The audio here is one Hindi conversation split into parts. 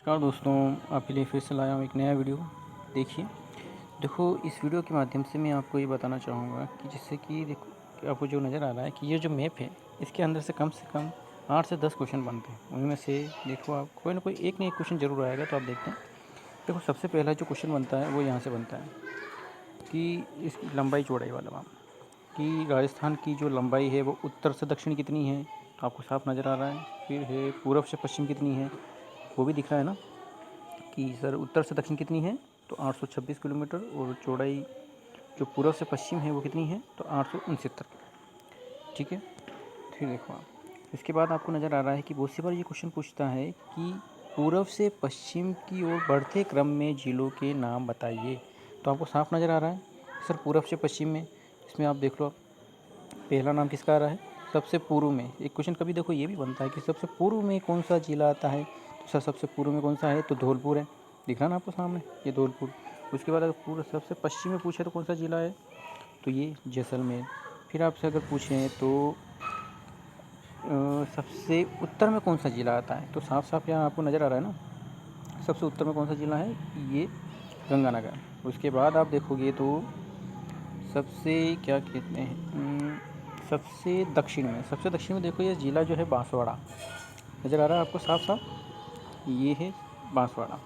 नमस्कार दोस्तों, आपके लिए फिर से लाया हूँ एक नया वीडियो। देखो इस वीडियो के माध्यम से मैं आपको ये बताना चाहूँगा कि जिससे कि देखो कि आपको जो नज़र आ रहा है कि ये जो मैप है इसके अंदर से कम 8 से 10 क्वेश्चन बनते हैं। उनमें से देखो आप कोई ना कोई एक न एक क्वेश्चन ज़रूर आएगा, तो आप देखते हैं। देखो सबसे पहला जो क्वेश्चन बनता है वो यहाँ से बनता है कि इसकी लंबाई चौड़ाई वाला वहाँ कि राजस्थान की जो लंबाई है वो उत्तर से दक्षिण कितनी है, तो आपको साफ नज़र आ रहा है। फिर है पूर्व से पश्चिम कितनी है, वो भी दिख रहा है ना कि सर उत्तर से दक्षिण कितनी है, तो 826 किलोमीटर। और चौड़ाई जो पूर्व से पश्चिम है वो कितनी है, तो 869। ठीक है। फिर देखो आप इसके बाद आपको नज़र आ रहा है कि बहुत सी बार ये क्वेश्चन पूछता है कि पूर्व से पश्चिम की ओर बढ़ते क्रम में जिलों के नाम बताइए। तो आपको साफ नज़र आ रहा है सर पूर्व से पश्चिम में। इसमें आप देख लो, आप पहला नाम किसका आ रहा है, सबसे पूर्व में। एक क्वेश्चन कभी देखो ये भी बनता है कि सबसे पूर्व में कौन सा जिला आता है, तो सर सबसे पूर्व में कौन सा है, तो धौलपुर है। दिख रहा ना आपको सामने, ये धौलपुर। उसके बाद अगर पूर्व सबसे पश्चिम में पूछे तो कौन सा जिला है, तो ये जैसलमेर। फिर आपसे अगर पूछें तो सबसे उत्तर में कौन सा जिला आता है, तो साफ साफ यहाँ आपको नज़र आ रहा है ना, सबसे उत्तर में कौन सा जिला है, ये गंगानगर। उसके बाद आप देखोगे तो सबसे क्या कहते हैं, सबसे दक्षिण में देखो ये ज़िला जो है बांसवाड़ा। नज़र आ रहा है आपको साफ साफ, ये है बांसवाड़ा।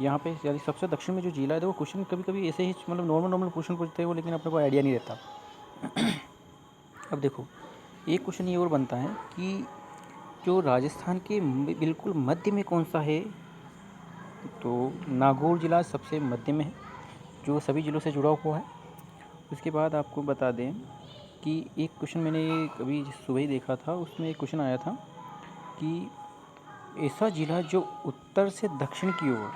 यहाँ पे यानी सबसे दक्षिण में जो ज़िला है, देखो क्वेश्चन कभी कभी ऐसे ही मतलब नॉर्मल क्वेश्चन पूछते हैं वो, लेकिन अपने को आइडिया नहीं रहता। अब देखो एक क्वेश्चन ये और बनता है कि जो राजस्थान के बिल्कुल मध्य में कौन सा है, तो नागौर ज़िला सबसे मध्य में है, जो सभी ज़िलों से जुड़ा हुआ है। उसके बाद आपको बता दें कि एक क्वेश्चन मैंने कभी सुबह ही देखा था, उसमें एक क्वेश्चन आया था कि ऐसा ज़िला जो उत्तर से दक्षिण की ओर,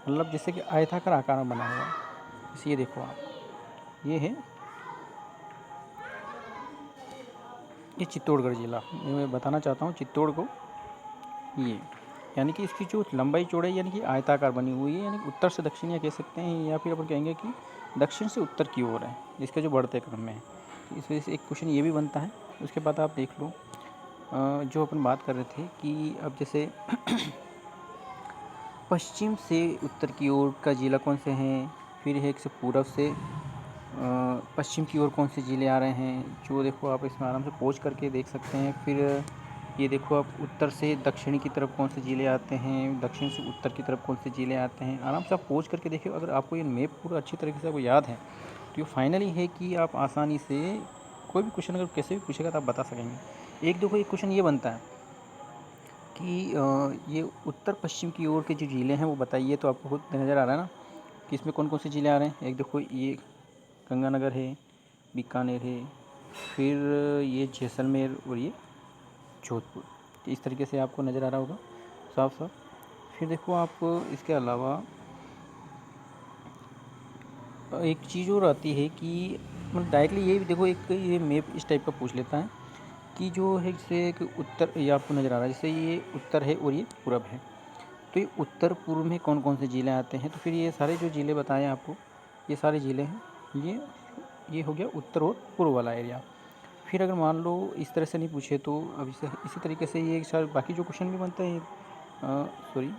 मतलब जैसे कि आयताकार आकार में बना हुआ है। जैसे ये देखो आप, ये है, ये चित्तौड़गढ़ ज़िला। मैं बताना चाहता हूँ चित्तौड़ को, ये यानी कि इसकी जो लंबाई चौड़ाई यानी कि आयताकार बनी हुई है, यानी कि उत्तर से दक्षिण या कह सकते हैं, या फिर अपन कहेंगे कि दक्षिण से उत्तर की ओर है, इसका जो बढ़ते क्रम में है। इस वजह से एक क्वेश्चन ये भी बनता है। उसके बाद आप देख लो जो अपन बात कर रहे थे कि अब जैसे पश्चिम से उत्तर की ओर का ज़िला कौन से हैं, फिर है एक से पूर्व से पश्चिम की ओर कौन से ज़िले आ रहे हैं, जो देखो आप इसमें आराम से पोंछ करके देख सकते हैं। फिर ये देखो आप उत्तर से दक्षिण की तरफ कौन से ज़िले आते हैं, दक्षिण से उत्तर की तरफ कौन से ज़िले आते हैं, आराम से आप पोंछ करके देखिए। अगर आपको ये मैप पूरा अच्छी तरीके से आपको याद है, तो ये फाइनली है कि आप आसानी से कोई भी क्वेश्चन अगर कैसे भी पूछेगा तो आप बता सकेंगे। एक देखो एक क्वेश्चन ये बनता है कि ये उत्तर पश्चिम की ओर के जो ज़िले हैं वो बताइए। तो आपको खुद नज़र आ रहा है ना कि इसमें कौन कौन से ज़िले आ रहे हैं। एक देखो ये गंगानगर है, बीकानेर है, फिर ये जैसलमेर और ये जोधपुर। तो इस तरीके से आपको नज़र आ रहा होगा साफ साफ। फिर देखो आप इसके अलावा एक चीज़ और आती है कि मतलब डायरेक्टली ये भी देखो, एक ये मैप इस टाइप का पूछ लेता है कि जो है जैसे एक उत्तर, ये आपको नज़र आ रहा है जैसे ये उत्तर है और ये पूरब है, तो ये उत्तर पूर्व में कौन कौन से ज़िले आते हैं। तो फिर ये सारे जो ज़िले बताएं आपको, ये सारे ज़िले हैं, ये हो गया उत्तर और पूर्व वाला एरिया। फिर अगर मान लो इस तरह से नहीं पूछे तो अब इसी तरीके से ये सारे बाकी जो क्वेश्चन भी बनते हैं, सॉरी,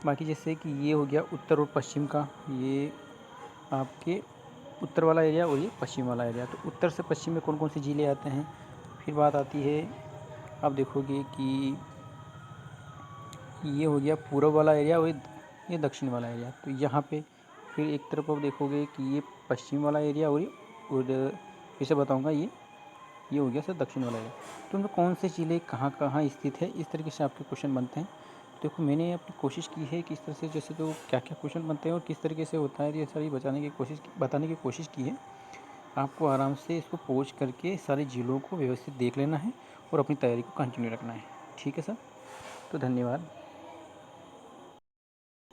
बाकी जैसे कि ये हो गया उत्तर और पश्चिम का, ये आपके उत्तर वाला एरिया और ये पश्चिम वाला एरिया। तो उत्तर से पश्चिम में कौन कौन से ज़िले आते हैं। फिर बात आती है, आप देखोगे कि ये हो गया पूर्व वाला एरिया और ये दक्षिण वाला एरिया। तो यहाँ पे फिर एक तरफ आप देखोगे कि ये पश्चिम वाला एरिया और फिर से बताऊँगा ये हो गया सर दक्षिण वाला एरिया। तो उनमें कौन से ज़िले कहाँ कहाँ स्थित है, इस तरीके से आपके क्वेश्चन बनते हैं। देखो मैंने अपनी कोशिश की है कि इस तरह से जैसे तो क्या क्या क्वेश्चन बनते हैं और किस तरीके से होता है, ये सारी बताने की कोशिश की है। आपको आराम से इसको पोंछ करके सारे ज़िलों को व्यवस्थित देख लेना है और अपनी तैयारी को कंटिन्यू रखना है। ठीक है सर, तो धन्यवाद।